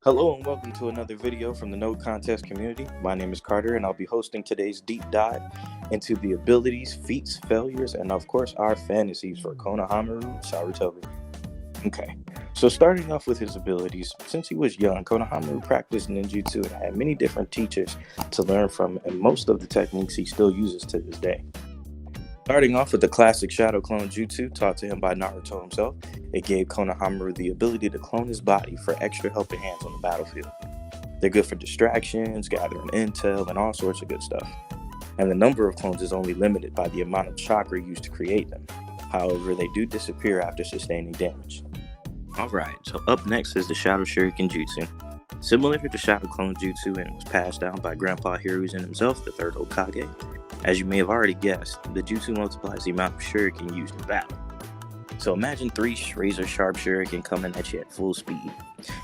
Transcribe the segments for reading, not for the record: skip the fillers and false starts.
Hello and welcome to another video from the No Contest community. My name is Carter and I'll be hosting today's deep dive into the abilities, feats, failures, and of course our fantasies for Konohamaru Sarutobi. Okay, so starting off with his abilities, since he was young, Konohamaru practiced ninjutsu and had many different teachers to learn from, and most of the techniques he still uses to this day. Starting off with the classic Shadow Clone Jutsu taught to him by Naruto himself, it gave Konohamaru the ability to clone his body for extra helping hands on the battlefield. They're good for distractions, gathering intel, and all sorts of good stuff. And the number of clones is only limited by the amount of chakra used to create them. However, they do disappear after sustaining damage. Alright, so up next is the Shadow Shuriken Jutsu. Similar to the Shadow Clone Jutsu, and it was passed down by Grandpa Hiruzen himself, the third Hokage. As you may have already guessed, the jutsu multiplies the amount of shuriken used in battle. So imagine 3 razor-sharp shuriken coming at you at full speed,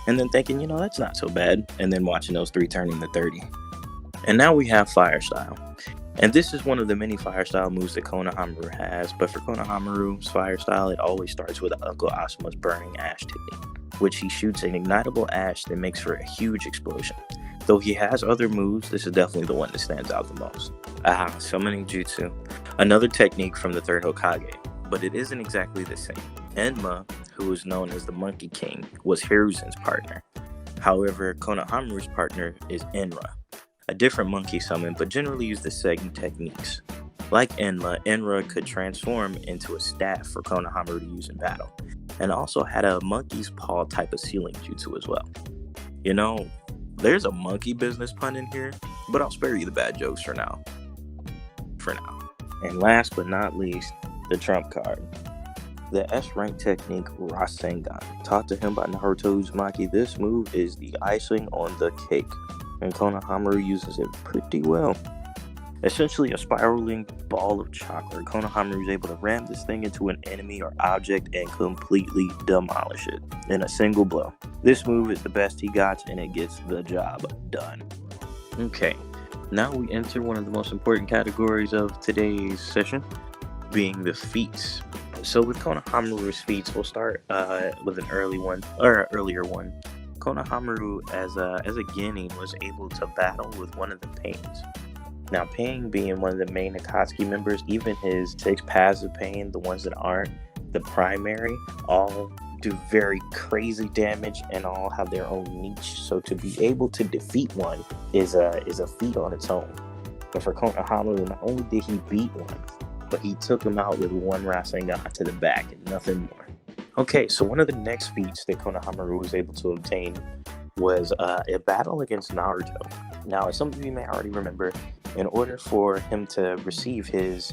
and then thinking, that's not so bad, and then watching those 3 turn into 30. And now we have Fire Style. And this is one of the many Fire Style moves that Konohamaru has, but for Konohamaru's Fire Style, it always starts with Uncle Asuma's Burning Ash technique, which he shoots an ignitable ash that makes for a huge explosion. Though he has other moves, this is definitely the one that stands out the most. Summoning Jutsu. Another technique from the third Hokage, but it isn't exactly the same. Enma, who is known as the Monkey King, was Hiruzen's partner. However, Konohamaru's partner is Enra, a different monkey summon, but generally use the same techniques. Like Enra could transform into a staff for Konohamaru to use in battle, and also had a monkey's paw type of sealing jutsu as well. There's a monkey business pun in here, but I'll spare you the bad jokes for now. And last but not least, the trump card. The S-rank technique Rasengan, taught to him by Naruto Uzumaki. This move is the icing on the cake, and Konohamaru uses it pretty well. Essentially a spiraling ball of chakra, Konohamaru is able to ram this thing into an enemy or object and completely demolish it in a single blow. This move is the best he got, and it gets the job done. Okay, now we enter one of the most important categories of today's session, being the feats. So with Konohamaru's feats, we'll start with an earlier one. Konohamaru, as a genin, was able to battle with one of the pains. Now, Pain being one of the main Akatsuki members, even his 6 paths of pain, the ones that aren't the primary, all do very crazy damage and all have their own niche. So to be able to defeat one is a feat on its own. But for Konohamaru, not only did he beat one, but he took him out with one Rasengan to the back and nothing more. Okay, so one of the next feats that Konohamaru was able to obtain was a battle against Naruto. Now, as some of you may already remember, in order for him to receive his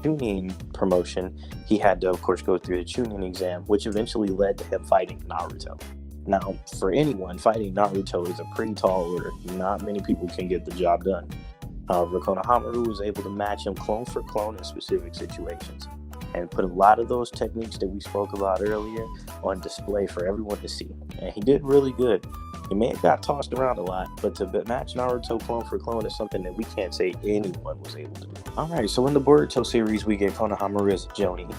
Chunin promotion, he had to, of course, go through the Chunin exam, which eventually led to him fighting Naruto. Now, for anyone, fighting Naruto is a pretty tall order. Not many people can get the job done. However, Konohamaru was able to match him clone for clone in specific situations, and put a lot of those techniques that we spoke about earlier on display for everyone to see. And he did really good. He may have got tossed around a lot, but to match Naruto clone for clone is something that we can't say anyone was able to do. Alright, so in the Boruto series, we get Konohamaru as a Jonin.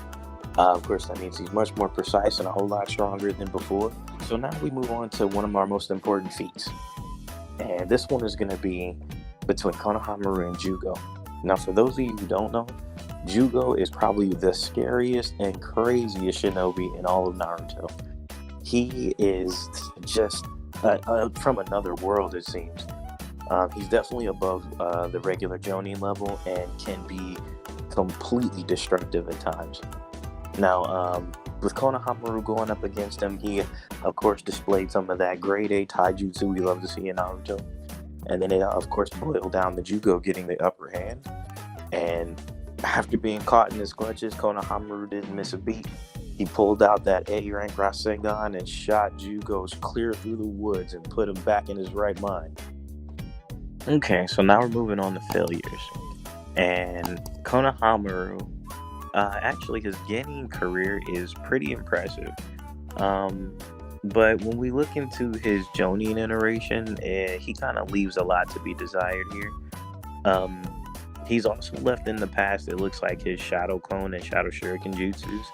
Of course, that means he's much more precise and a whole lot stronger than before. So now we move on to one of our most important feats. And this one is going to be between Konohamaru and Jugo. Now, for those of you who don't know, Jugo is probably the scariest and craziest shinobi in all of Naruto. He is just from another world, it seems. He's definitely above the regular Jonin level and can be completely destructive at times. Now, with Konohamaru going up against him, he, of course, displayed some of that grade A taijutsu we love to see in Naruto. And then it, of course, boiled down to Jugo getting the upper hand. And after being caught in his clutches, Konohamaru didn't miss a beat. He pulled out that A-rank Rasengan and shot Jugo's clear through the woods and put him back in his right mind. Okay, so now we're moving on to failures. And Konohamaru, actually his genin career is pretty impressive. But when we look into his Jonin iteration, he kind of leaves a lot to be desired here. He's also left in the past, it looks like, his Shadow Clone and Shadow Shuriken jutsus.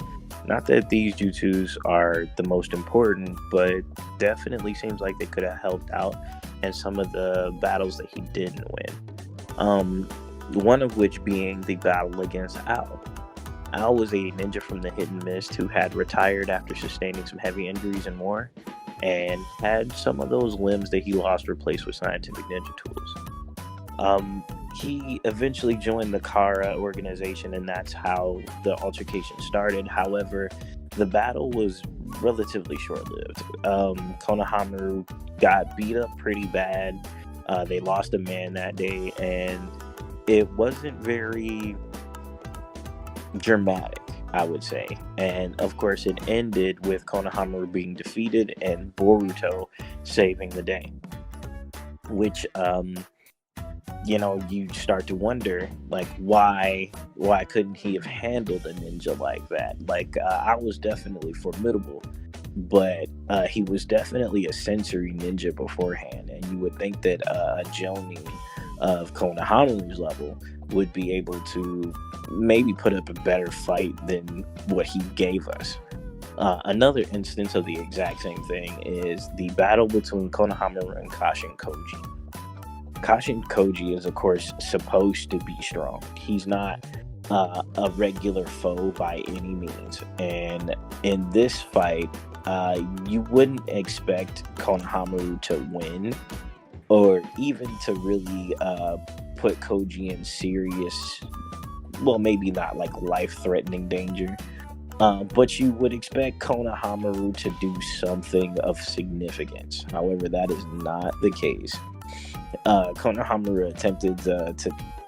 Not that these jutsus are the most important, but definitely seems like they could have helped out in some of the battles that he didn't win. One of which being the battle against Ao. Ao was a ninja from the Hit and Mist who had retired after sustaining some heavy injuries and more, and had some of those limbs that he lost replaced with scientific ninja tools. He eventually joined the Kara organization, and that's how the altercation started. However, the battle was relatively short-lived. Konohamaru got beat up pretty bad. They lost a man that day, and it wasn't very dramatic, I would say. And of course, it ended with Konohamaru being defeated and Boruto saving the day. Which, you start to wonder, like, why couldn't he have handled a ninja like that? Like, I was definitely formidable, but he was definitely a sensory ninja beforehand, and you would think that a Jonin of Konohamaru's level would be able to maybe put up a better fight than what he gave us. Another instance of the exact same thing is the battle between Konohamaru and Kashin Koji. Kashin Koji is, of course, supposed to be strong. He's not a regular foe by any means. And in this fight, you wouldn't expect Konohamaru to win, or even to really put Koji in serious, well, maybe not like life-threatening danger. But you would expect Konohamaru to do something of significance. However, that is not the case. Konohamaru attempted to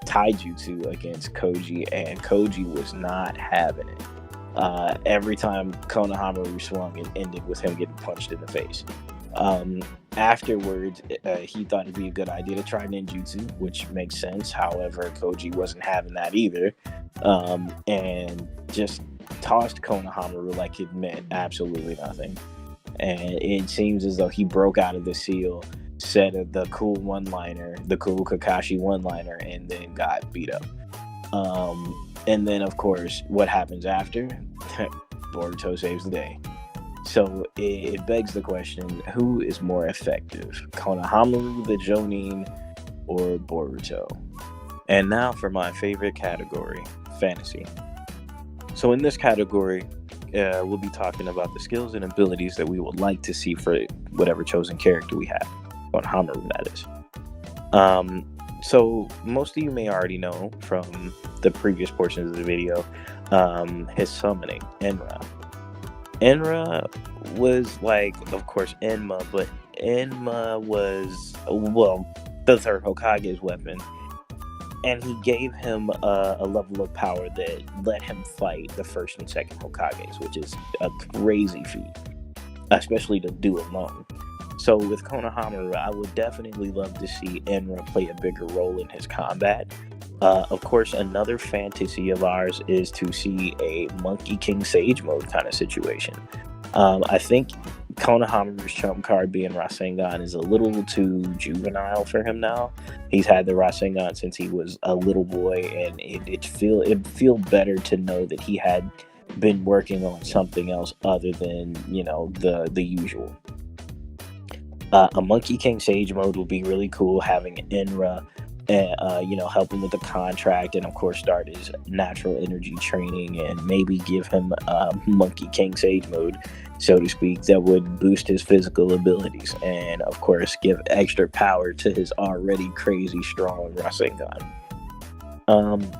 taijutsu against Koji, and Koji was not having it. Every time Konohamaru swung, it ended with him getting punched in the face. Afterwards, he thought it'd be a good idea to try ninjutsu, which makes sense. However, Koji wasn't having that either, and just tossed Konohamaru like it meant absolutely nothing. And it seems as though he broke out of the seal, said the cool one-liner, the cool Kakashi one-liner, and then got beat up. And then, of course, what happens after? Boruto saves the day. So it begs the question, who is more effective? Konohamaru, the Jonin, or Boruto? And now for my favorite category, fantasy. So in this category, we'll be talking about the skills and abilities that we would like to see for whatever chosen character we have. Konohamaru, that is. So most of you may already know from the previous portions of the video, his summoning, Enra. Enra was like, of course, Enma, but Enma was, well, the third Hokage's weapon. And he gave him a level of power that let him fight the first and second Hokages, which is a crazy feat, especially to do alone. So with Konohamaru, I would definitely love to see Enra play a bigger role in his combat. Of course, another fantasy of ours is to see a Monkey King Sage mode kind of situation. I think Konohamaru's trump card being Rasengan is a little too juvenile for him now. He's had the Rasengan since he was a little boy, and it'd feel better to know that he had been working on something else other than, the usual. A Monkey King Sage mode would be really cool, having Enra help him with the contract, and of course start his natural energy training, and maybe give him a Monkey King Sage mode, so to speak, that would boost his physical abilities, and of course give extra power to his already crazy strong Rasengan.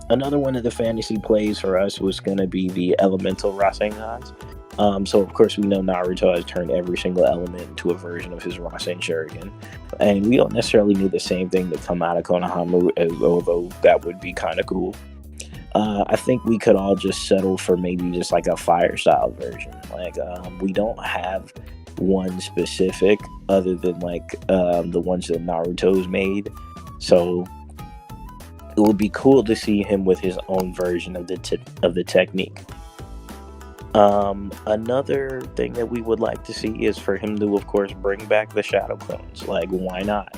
Another one of the fantasy plays for us was going to be the elemental Rasengans. So of course we know Naruto has turned every single element into a version of his Rasen Shuriken, and we don't necessarily need the same thing to come out of Konohamaru, although that would be kind of cool. I think we could all just settle for maybe just like a fire style version. Like, we don't have one specific other than like the ones that Naruto's made, so it would be cool to see him with his own version of the technique. Another thing that we would like to see is for him to, of course, bring back the shadow clones. Like, why not?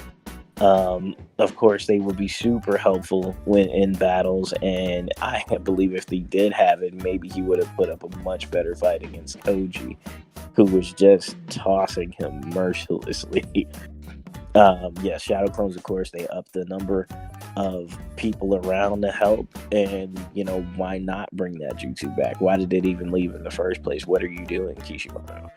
Of course, they would be super helpful when in battles, and I believe if they did have it, maybe he would have put up a much better fight against Koji, who was just tossing him mercilessly. Yeah, shadow clones, of course, they up the number of people around to help, and why not bring that jutsu back? Why did it even leave in the first place? What are you doing, Kishimoto?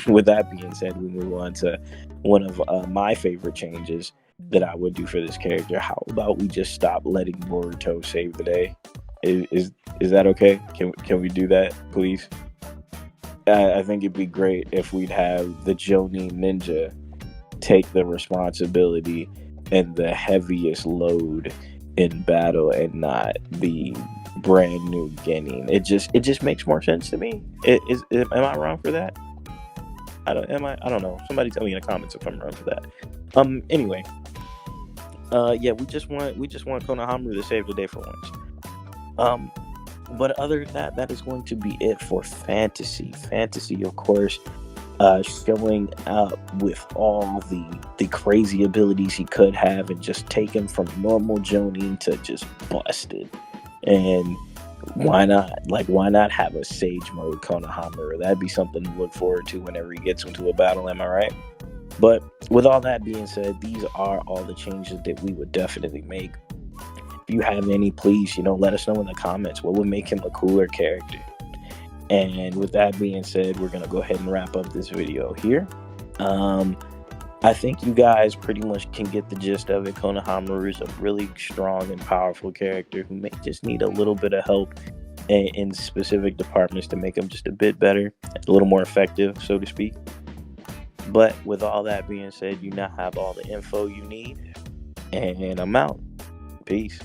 With that being said, we move on to one of my favorite changes that I would do for this character. How about we just stop letting Boruto save the day? Is that okay? Can we do that, please? I think it'd be great if we'd have the Jonin ninja take the responsibility and the heaviest load in battle, and not the brand new Genin. It just makes more sense to me. Am I wrong for that? I don't know. Somebody tell me in the comments if I'm wrong for that. Anyway, yeah, we just want Konohamaru to save the day for once. But other than that, that is going to be it for fantasy. Fantasy, of course, showing up with all the crazy abilities he could have, and just take him from normal Jonin to just busted. And why not have a Sage mode Konohamaru? That'd be something to look forward to whenever he gets into a battle, am I right? But with all that being said, these are all the changes that we would definitely make. If you have any, please, let us know in the comments. What would make him a cooler character? And with that being said, we're going to go ahead and wrap up this video here. I think you guys pretty much can get the gist of it. Konohamaru is a really strong and powerful character who may just need a little bit of help in specific departments to make him just a bit better, a little more effective, so to speak. But with all that being said, you now have all the info you need, and I'm out. Peace.